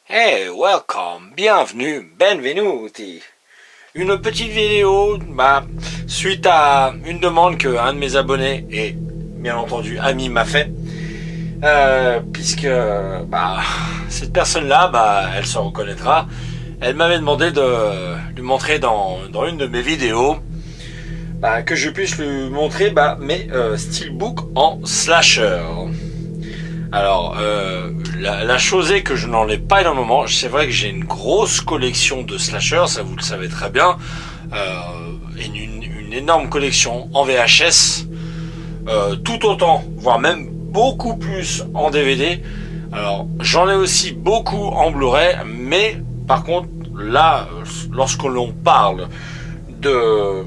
Hey, welcome, bienvenue, benvenuti. Une petite vidéo, suite à une demande que un de mes abonnés et bien entendu ami m'a fait, puisque cette personne-là, elle se reconnaîtra. Elle m'avait demandé de lui montrer dans une de mes vidéos, que je puisse lui montrer mes steelbooks en slasher. Alors, la chose est que je n'en ai pas énormément. C'est vrai que j'ai une grosse collection de slashers, ça vous le savez très bien, une énorme collection en VHS, tout autant, voire même beaucoup plus en DVD. Alors, j'en ai aussi beaucoup en Blu-ray, mais par contre, là, lorsque l'on parle de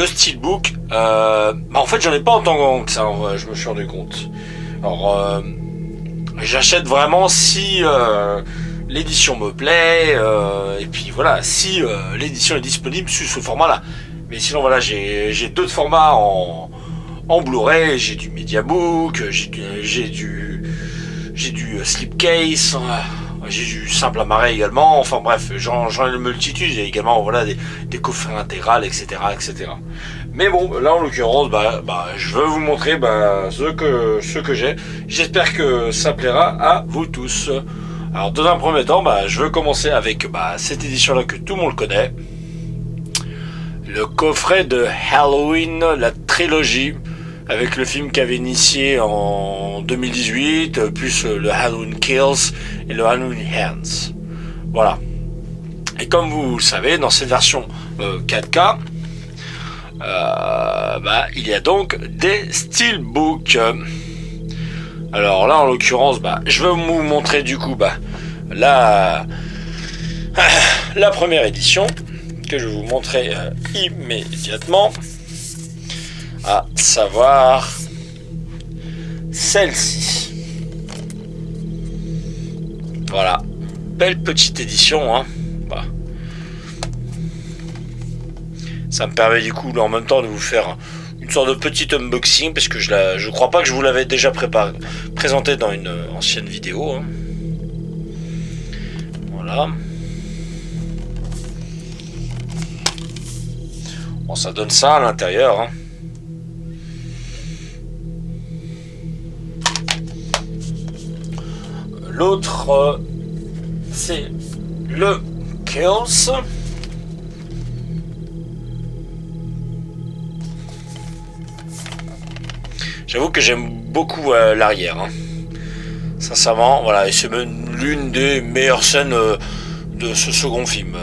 steelbook, en fait, j'en ai pas autant que ça, je me suis rendu compte. Alors, j'achète vraiment si l'édition me plaît, et puis voilà, si l'édition est disponible sous ce format-là. Mais sinon, voilà, j'ai d'autres formats en Blu-ray, j'ai du Mediabook, j'ai du slipcase, j'ai du simple amarré également. Enfin bref, j'en ai une multitude. J'ai également des coffrets intégrales, etc., etc. Mais bon, là en l'occurrence, je veux vous montrer ce que j'ai. J'espère que ça plaira à vous tous. Alors dans un premier temps, je veux commencer avec cette édition-là que tout le monde connaît. Le coffret de Halloween, la trilogie, avec le film qui avait initié en 2018, plus le Halloween Kills et le Halloween Hands. Voilà. Et comme vous le savez, dans cette version 4K, il y a donc des steelbooks. Alors là, en l'occurrence, je vais vous montrer du coup la première édition que je vais vous montrer immédiatement, à savoir celle-ci. Voilà, belle petite édition, hein. Ça me permet du coup en même temps de vous faire une sorte de petit unboxing, parce que je crois pas que je vous l'avais déjà présenté dans une ancienne vidéo, hein. Voilà. Bon, ça donne ça à l'intérieur, hein. L'autre, c'est le Kills. J'avoue que j'aime beaucoup l'arrière, hein. Sincèrement, voilà, et c'est même l'une des meilleures scènes de ce second film.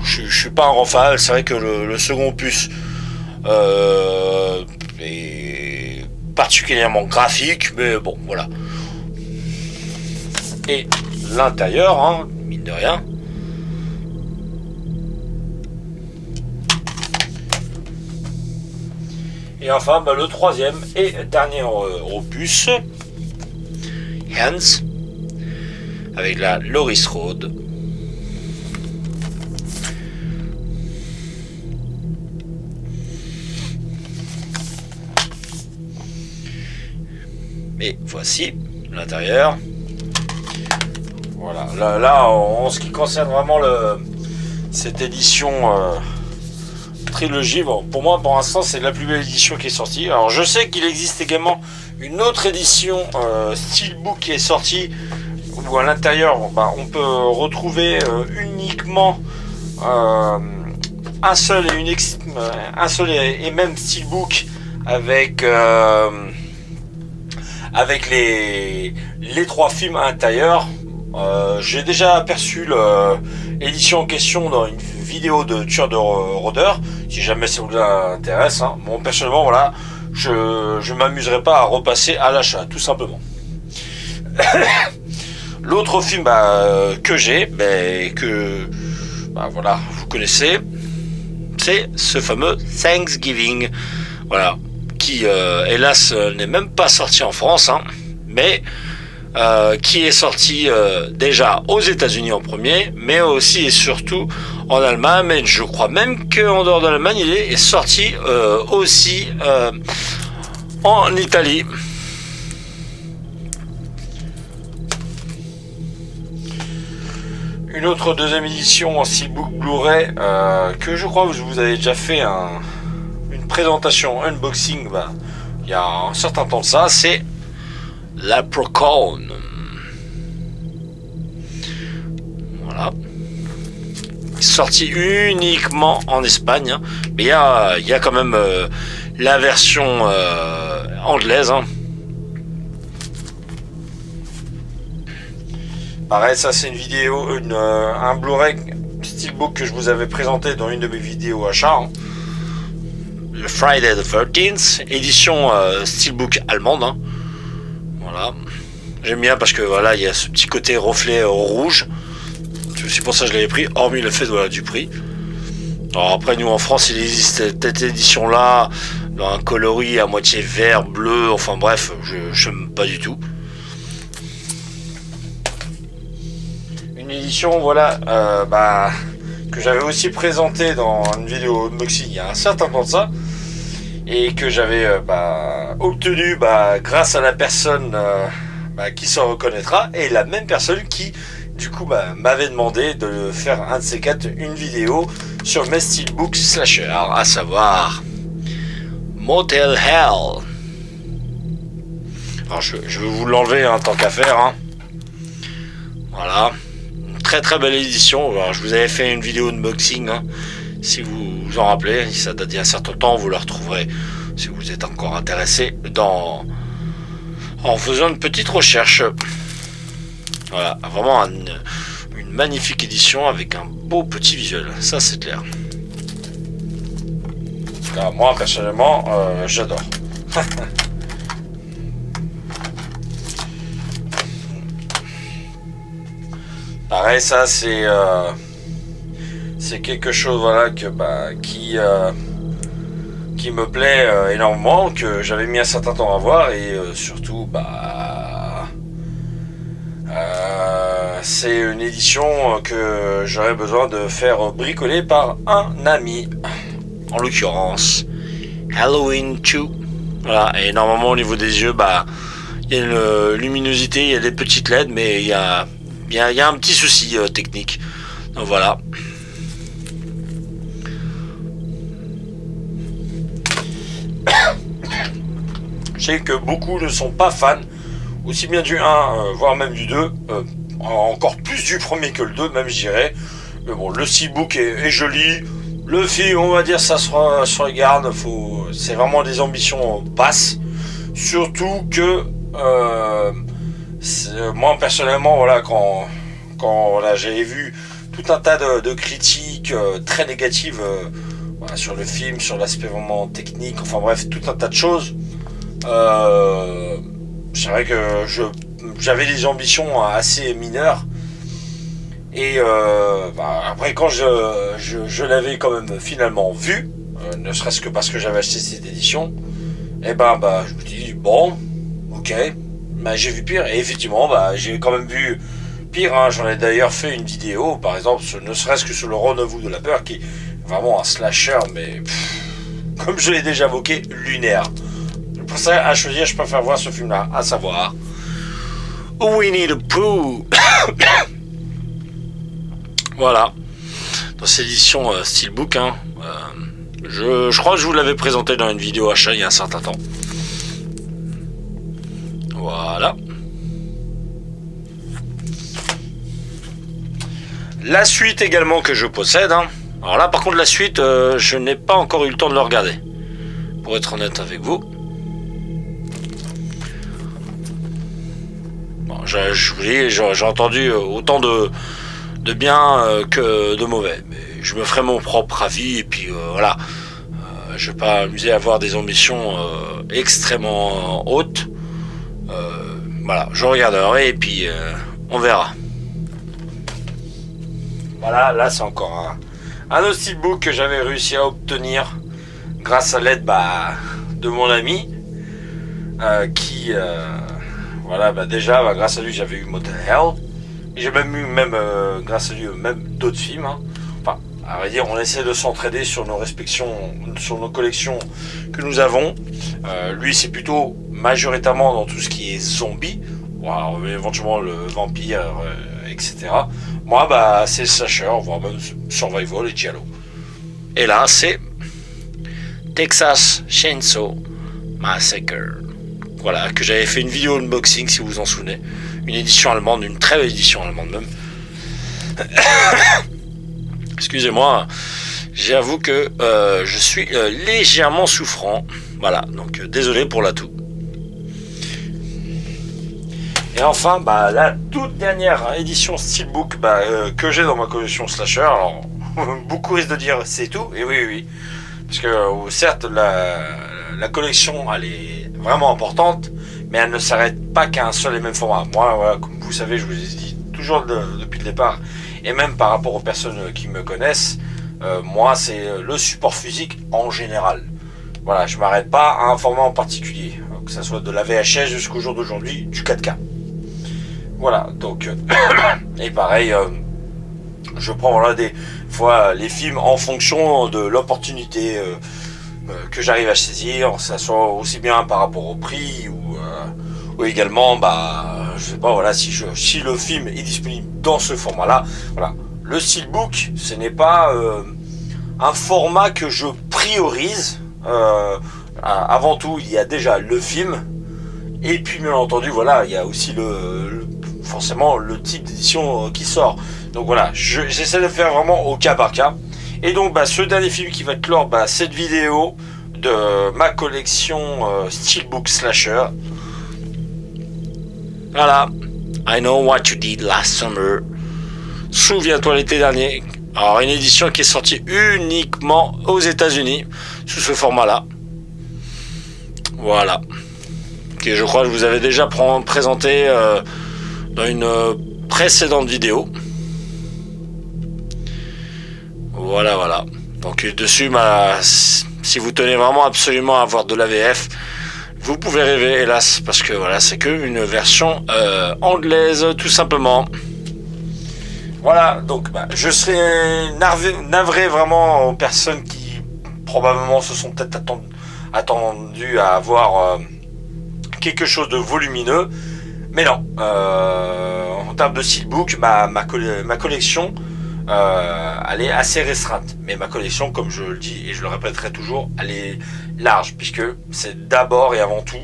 Je suis pas un grand fan, c'est vrai que le second opus est particulièrement graphique, mais bon, voilà. Et l'intérieur, hein, mine de rien. Et enfin, le troisième et dernier opus, Hands, avec la Laurie Strode. Et voici l'intérieur. Voilà, là en ce qui concerne vraiment cette édition trilogie, pour moi pour l'instant c'est la plus belle édition qui est sortie. Alors je sais qu'il existe également une autre édition steelbook qui est sortie, où à l'intérieur on peut retrouver uniquement un seul et même steelbook avec les trois films à l'intérieur. J'ai déjà aperçu l'édition en question dans une vidéo de tueur de rôdeurs, si jamais ça vous intéresse, hein. Bon, personnellement, voilà, je m'amuserai pas à repasser à l'achat, tout simplement. L'autre film que j'ai, voilà, vous connaissez, c'est ce fameux Thanksgiving, voilà, qui hélas n'est même pas sorti en France, hein, mais qui est sorti déjà aux États-Unis en premier, mais aussi et surtout en Allemagne. Mais je crois même qu'en dehors de l'Allemagne, il est sorti aussi en Italie. une autre deuxième édition en steelbook Blu-ray que je crois que vous avez déjà fait une présentation, unboxing il y a un certain temps de ça, c'est la Procon. Voilà. Sorti uniquement en Espagne, hein. Mais il y a quand même la version anglaise, hein. Pareil, ça c'est une vidéo, un Blu-ray steelbook que je vous avais présenté dans une de mes vidéos achat, hein. Le Friday the 13th, édition steelbook allemande, hein. Voilà. J'aime bien parce que voilà, il y a ce petit côté reflet rouge. C'est pour ça que je l'avais pris, hormis le fait du prix. Alors après, nous en France, il existe cette édition là dans un coloris à moitié vert, bleu, enfin bref, je n'aime pas du tout. Une édition, voilà, que j'avais aussi présentée dans une vidéo unboxing il y a un certain temps de ça, et que j'avais obtenu grâce à la personne qui s'en reconnaîtra, et la même personne qui du coup m'avait demandé de faire un de ces quatre, une vidéo sur mes steelbook slasher, à savoir Motel Hell. Alors je vais vous l'enlever, hein, tant qu'à faire, hein. Voilà, une très très belle édition. Alors, je vous avais fait une vidéo unboxing, hein, si vous vous en rappelez, ça date d'il y a un certain temps, vous la retrouverez si vous êtes encore intéressé en faisant une petite recherche. Voilà, vraiment une magnifique édition avec un beau petit visuel, ça c'est clair. Alors, moi personnellement, j'adore. Pareil, ça c'est quelque chose, voilà, qui me plaît énormément, que j'avais mis un certain temps à voir, et surtout c'est une édition que j'aurais besoin de faire bricoler par un ami, en l'occurrence Halloween 2. Voilà, et normalement au niveau des yeux, il y a une luminosité, il y a des petites LED, mais il y a un petit souci technique. Donc voilà. Je sais que beaucoup ne sont pas fans, aussi bien du 1, voire même du 2, encore plus du premier que le 2, même je dirais. Mais bon, le steelbook est joli, le film, on va dire, ça se regarde, c'est vraiment des ambitions basses, surtout que moi personnellement, voilà, quand voilà, j'avais vu tout un tas de critiques très négatives voilà, sur le film, sur l'aspect vraiment technique, enfin bref, tout un tas de choses. C'est vrai que j'avais des ambitions assez mineures, et après quand je l'avais quand même finalement vu, ne serait-ce que parce que j'avais acheté cette édition, et je me dis bon, ok, j'ai vu pire, et effectivement j'ai quand même vu pire, hein. J'en ai d'ailleurs fait une vidéo, par exemple, ne serait-ce que sur le Rendez-vous de la peur, qui est vraiment un slasher, mais comme je l'ai déjà évoqué, lunaire. Pour ça, à choisir, je préfère voir ce film-là, à savoir Winnie the Pooh. Voilà, dans cette édition steelbook, hein, je crois que je vous l'avais présenté dans une vidéo achat il y a un certain temps. Voilà. La suite également que je possède, hein. Alors là par contre la suite, je n'ai pas encore eu le temps de le regarder, pour être honnête avec vous. Bon, je vous dis, j'ai entendu autant de bien que de mauvais, mais je me ferai mon propre avis, et puis voilà, je vais pas m'amuser à avoir des ambitions extrêmement hautes. Voilà, je regarderai, et puis on verra. Voilà, là c'est encore un autre steelbook que j'avais réussi à obtenir grâce à l'aide de mon ami, qui voilà, déjà grâce à lui j'avais eu Motel Hell, et j'ai même eu grâce à lui même d'autres films, hein. Enfin, à vrai dire, on essaie de s'entraider sur sur nos collections que nous avons. Lui c'est plutôt majoritairement dans tout ce qui est zombie. Alors, éventuellement le vampire etc. Moi, bah, c'est slasher, voire même survival et giallo. Et là, c'est Texas Chainsaw Massacre. Voilà, que j'avais fait une vidéo unboxing, si vous vous en souvenez. Une édition allemande, une très belle édition allemande même. Excusez-moi, j'avoue que je suis légèrement souffrant. Voilà, donc désolé pour la toux. Et enfin, bah, la toute dernière édition Steelbook que j'ai dans ma collection Slasher. Alors, beaucoup risquent de dire c'est tout, et oui, oui. Parce que certes, la collection, elle est vraiment importante, mais elle ne s'arrête pas qu'à un seul et même format. Moi, voilà, comme vous savez, je vous ai dit toujours depuis le départ, et même par rapport aux personnes qui me connaissent, moi, c'est le support physique en général. Voilà, je m'arrête pas à un format en particulier, que ce soit de la VHS jusqu'au jour d'aujourd'hui, du 4K. Voilà, donc, et pareil, je prends voilà, des fois les films en fonction de l'opportunité que j'arrive à saisir, ça soit aussi bien par rapport au prix ou également, bah, je sais pas, voilà, si le film est disponible dans ce format-là, voilà. Le Steelbook, ce n'est pas un format que je priorise. Avant tout, il y a déjà le film, et puis bien entendu, voilà, il y a aussi forcément le type d'édition qui sort. Donc voilà, j'essaie de faire vraiment au cas par cas. Et donc, bah, ce dernier film qui va clore cette vidéo de ma collection Steelbook Slasher. Voilà. I know what you did last summer. Souviens-toi l'été dernier. Alors, une édition qui est sortie uniquement aux États-Unis sous ce format-là. Voilà. Que je crois que je vous avais déjà présenté dans une précédente vidéo. Voilà, voilà. Donc dessus, si vous tenez vraiment absolument à avoir de la VF, vous pouvez rêver, hélas, parce que voilà, c'est qu'une version anglaise, tout simplement. Voilà, donc je serais navré vraiment aux personnes qui probablement se sont peut-être attendues à avoir quelque chose de volumineux. Mais non, en termes de steelbook, ma collection, elle est assez restreinte. Mais ma collection, comme je le dis et je le répéterai toujours, elle est large, puisque c'est d'abord et avant tout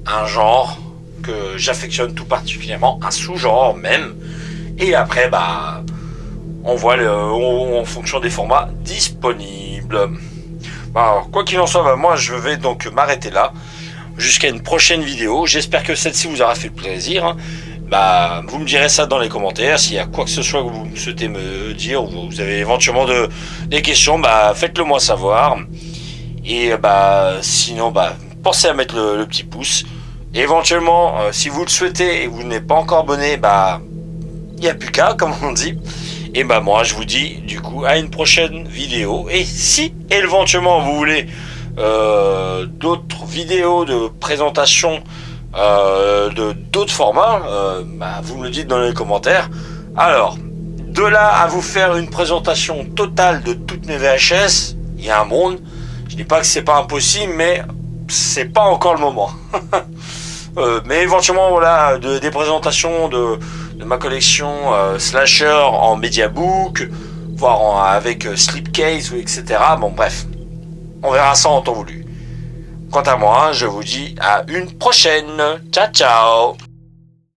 un genre que j'affectionne tout particulièrement, un sous-genre même. Et après, on voit en fonction des formats disponibles. Alors, quoi qu'il en soit, moi je vais donc m'arrêter là. Jusqu'à une prochaine vidéo. J'espère que celle-ci vous aura fait plaisir. Vous me direz ça dans les commentaires. S'il y a quoi que ce soit que vous souhaitez me dire, ou vous avez éventuellement des questions, faites-le moi savoir. Et sinon, pensez à mettre le petit pouce. Et éventuellement, si vous le souhaitez et vous n'êtes pas encore abonné, il n'y a plus qu'à, comme on dit. Et moi, je vous dis du coup à une prochaine vidéo. Et si éventuellement vous voulez d'autres vidéos de présentation d'autres formats, vous me le dites dans les commentaires. Alors, de là à vous faire une présentation totale de toutes mes VHS, il y a un monde. Je dis pas que c'est pas impossible, mais c'est pas encore le moment. Mais éventuellement, voilà, des présentations de ma collection Slasher en Mediabook, voire avec Slipcase, etc. Bon, bref. On verra ça en temps voulu. Quant à moi, je vous dis à une prochaine. Ciao, ciao.